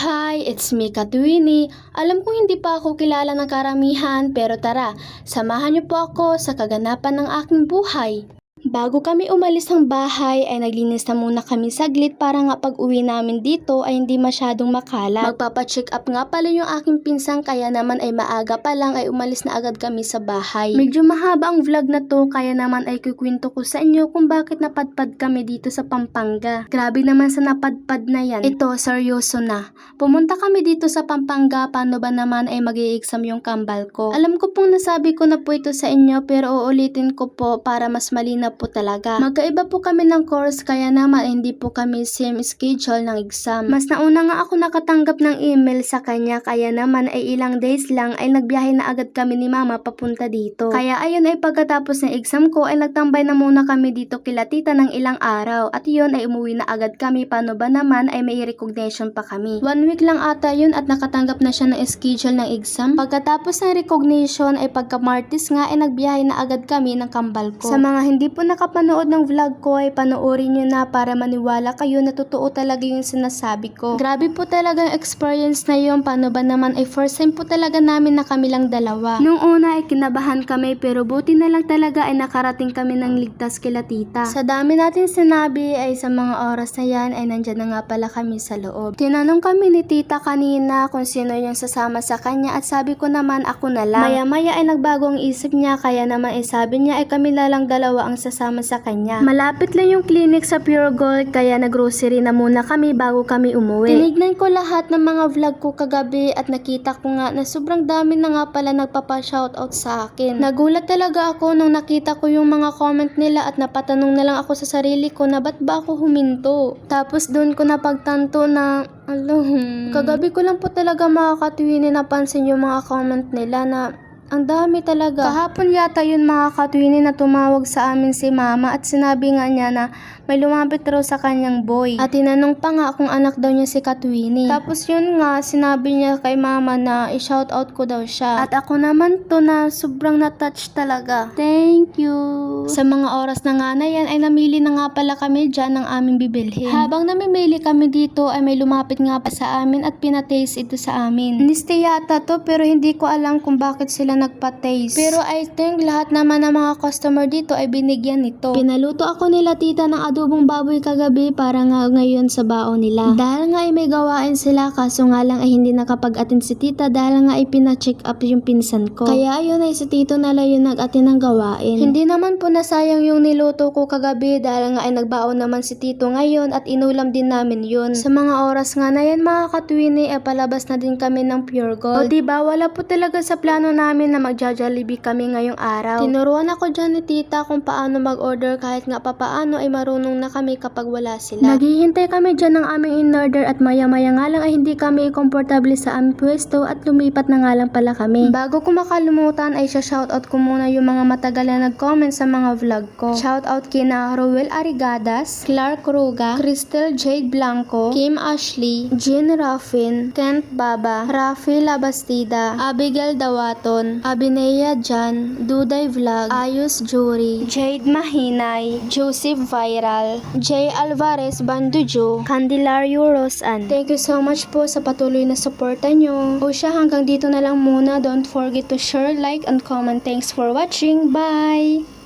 Hi, it's me Katwini. Alam kong hindi pa ako kilala ng karamihan pero tara, samahan niyo po ako sa kaganapan ng aking buhay. Bago kami umalis ng bahay ay naglinis na muna kami saglit para nga pag uwi namin dito ay hindi masyadong makalat. Magpapacheck up nga pala yung aking pinsang kaya naman ay maaga pa lang ay umalis na agad kami sa bahay. Medyo mahaba ang vlog na to kaya naman ay kukwento ko sa inyo kung bakit napadpad kami dito sa Pampanga. Grabe naman sa napadpad na yan. Ito, seryoso na. Pumunta kami dito sa Pampanga, paano ba naman ay mag-i-exam yung kambal ko. Alam ko pong nasabi ko na po ito sa inyo pero uulitin ko po para mas malinaw po talaga. Magkaiba po kami ng course kaya naman hindi po kami same schedule ng exam. Mas nauna nga ako nakatanggap ng email sa kanya kaya naman ay ilang days lang ay nagbiyahe na agad kami ni mama papunta dito. Kaya ayun ay pagkatapos ng exam ko ay nagtambay na muna kami dito kila tita ng ilang araw at yun ay umuwi na agad kami paano ba naman ay may recognition pa kami. 1 week lang ata yun at nakatanggap na siya ng schedule ng exam. Pagkatapos ng recognition ay pagka-Martes nga ay nagbiyahe na agad kami ng kambal ko. Sa mga hindi po nakapanood ng vlog ko ay panoorin nyo na para maniwala kayo na totoo talaga yung sinasabi ko. Grabe po talaga yung experience na yun. Paano ba naman ay first time po talaga namin na kami lang dalawa. Nung una ay kinabahan kami pero buti na lang talaga ay nakarating kami ng ligtas kila tita. Sa dami natin sinabi ay sa mga oras na yan ay nandyan na nga pala kami sa loob. Tinanong kami ni tita kanina kung sino yung sasama sa kanya at sabi ko naman ako na lang. Maya-maya ay nagbago ang isip niya kaya naman ay sabi niya ay kami na lang dalawa ang sasama sa kanya. Malapit lang yung clinic sa Pure Gold kaya nag-grocery na muna kami bago kami umuwi. Tinignan ko lahat ng mga vlog ko kagabi at nakita ko nga na sobrang dami na nga pala nagpapa-shoutout sa akin. Nagulat talaga ako nung nakita ko yung mga comment nila at napatanong na lang ako sa sarili ko na ba't ba ako huminto. Tapos doon ko napagtanto na kagabi ko lang po talaga makakatwini napansin yung mga comment nila na ang dami talaga. Kahapon yata yun mga katwini na tumawag sa amin si mama at sinabi nga niya na may lumapit raw sa kanyang boy. At tinanong pa nga kung anak daw niya si Katwini. Tapos yun nga, sinabi niya kay mama na i-shoutout ko daw siya. At ako naman to na sobrang na-touch talaga. Thank you. Sa mga oras na nga na yan ay namili na nga pala kami dyan ng aming bibilhin. Habang namimili kami dito ay may lumapit nga pa sa amin at pinataste ito sa amin. Niste yata to pero hindi ko alam kung bakit sila nagpa-taste. Pero I think lahat naman ng mga customer dito ay binigyan nito. Pinaluto ako nila tita ng adobong baboy kagabi para nga ngayon sa baon nila. Dahil nga ay may gawain sila kaso nga lang ay hindi nakapag-attend si tita dahil nga ay pina-check up yung pinsan ko. Kaya ayun ay si tito na lang yung nag-attend ng gawain. Hindi naman po nasayang yung niluto ko kagabi dahil nga ay nagbaon naman si tito ngayon at inulam din namin yun. Sa mga oras nga na yan mga katwini ay palabas na din kami ng Pure Gold. O diba wala po talaga sa plano namin na magja-Jollibee kami ngayong araw. Tinuruan ako dyan ni tita kung paano mag-order kahit nga papaano ay marunong na kami kapag wala sila. Naghihintay kami dyan ng aming in-order at maya-maya nga lang ay hindi kami komportable sa aming pwesto at lumipat na nga lang pala kami. Bago ko makalumutan ay shoutout ko muna yung mga matagal na nag-comment sa mga vlog ko. Shoutout kina Roel Arigadas, Clark Ruga, Crystal Jade Blanco, Kim Ashley, Jean Raffin, Kent Baba, Rafi Labastida, Abigail Dawaton, Abinea Jan, Duday Vlog, Ayos Jury, Jade Mahinay, Joseph Viral, Jay Alvarez Bandujo, Candelario Rosan. Thank you so much po sa patuloy na suporta nyo. O siya hanggang dito na lang muna. Don't forget to share, like, and comment. Thanks for watching. Bye!